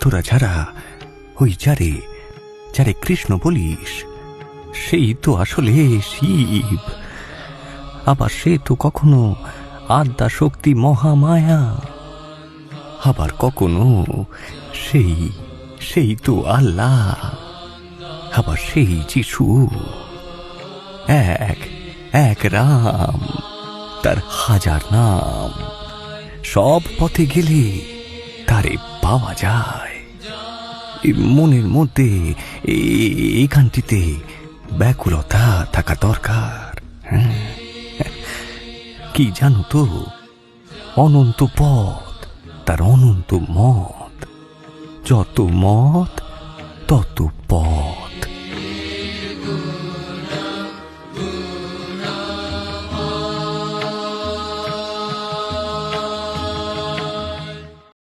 তোরা যারা ওই যারে যারে কৃষ্ণ বলিস, সেই তো আসলে শিব। আবার সে তো কখনো আদ্যা শক্তি মহামায়া, আবার কখনো সেই সেই তো আল্লাহ, আবার সেই যিশু। এক এক রাম, তার হাজার নাম। সব পথে গেলে তারে পাওয়া যায়। মনের মধ্যে এখানটিতে ব্যাকুলতা থাকা দরকার। কি জানো তো, অনন্ত পথ, তার অনন্ত মত। যত মত তত পথ।